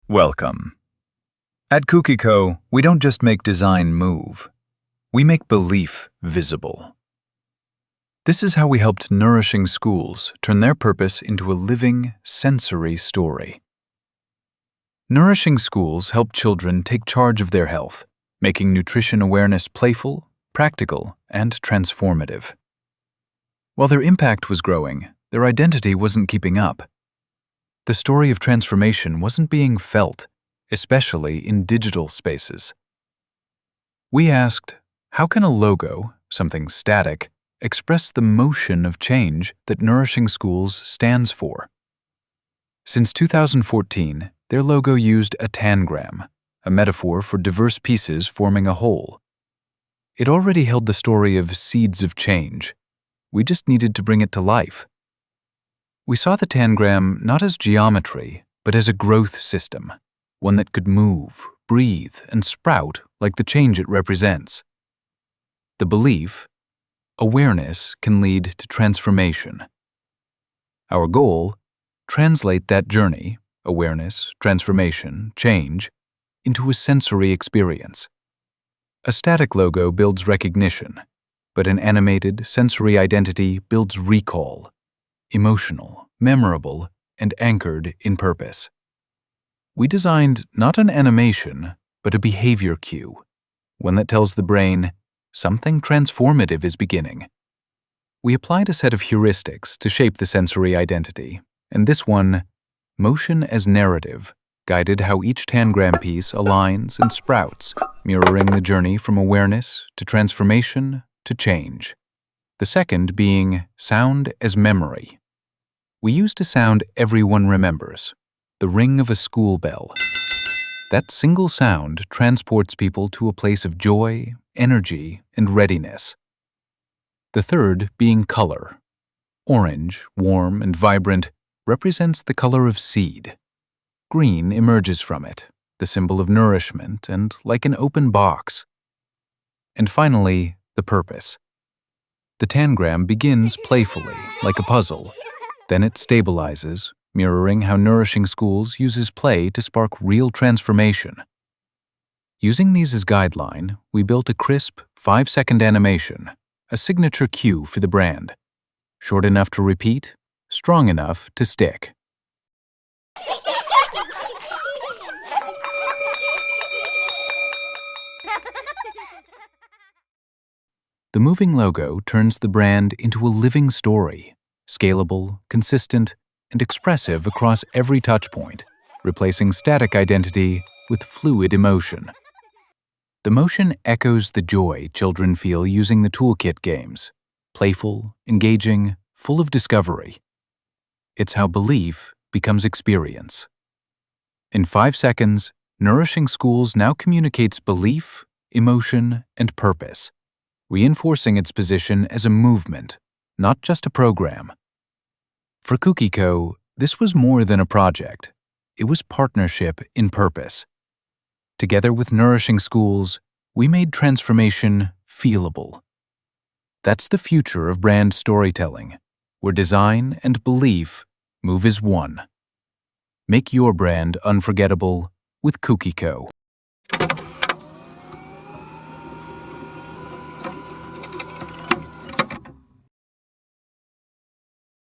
Welcome. At Kooky Co, we don't just make design move. We make belief visible. This is how we helped Nourishing Schools turn their purpose into a living, sensory story. Nourishing Schools help children take charge of their health, making nutrition awareness playful, practical, and transformative. While their impact was growing, their identity wasn't keeping up. The story of transformation wasn't being felt, especially in digital spaces. We asked, how can a logo, something static, express the motion of change that Nourishing Schools stands for? Since 2014, their logo used a Tangram, a metaphor for diverse pieces forming a whole. It already held the story of seeds of change. We just needed to bring it to life. We saw the Tangram not as geometry, but as a growth system, one that could move, breathe, and sprout like the change it represents. The belief, awareness can lead to transformation. Our goal, translate that journey, awareness, transformation, change, into a sensory experience. A static logo builds recognition, but an animated, sensory identity builds recall, emotional, memorable, and anchored in purpose. We designed not an animation, but a behavior cue, one that tells the brain, something transformative is beginning. We applied a set of heuristics to shape the sensory identity, and this one, motion as narrative, guided how each Tangram piece aligns and sprouts, mirroring the journey from awareness to transformation to change. The second being sound as memory. We used a sound everyone remembers, the ring of a school bell. That single sound transports people to a place of joy, energy, and readiness. The third being color. Orange, warm and vibrant, represents the color of seed. Green emerges from it, the symbol of nourishment and like an open box. And finally, the purpose. The Tangram begins playfully, like a puzzle. Then it stabilizes, mirroring how Nourishing Schools uses play to spark real transformation. Using these as guideline, we built a crisp, 5-second animation, a signature cue for the brand. Short enough to repeat, strong enough to stick. The moving logo turns the brand into a living story, scalable, consistent, and expressive across every touchpoint, replacing static identity with fluid emotion. The motion echoes the joy children feel using the toolkit games, playful, engaging, full of discovery. It's how belief becomes experience. In 5 seconds, Nourishing Schools now communicates belief, emotion, and purpose, reinforcing its position as a movement, not just a program. For Kooky Co, this was more than a project. It was partnership in purpose. Together with Nourishing Schools, we made transformation feelable. That's the future of brand storytelling, where design and belief move as one. Make your brand unforgettable with Kooky Co.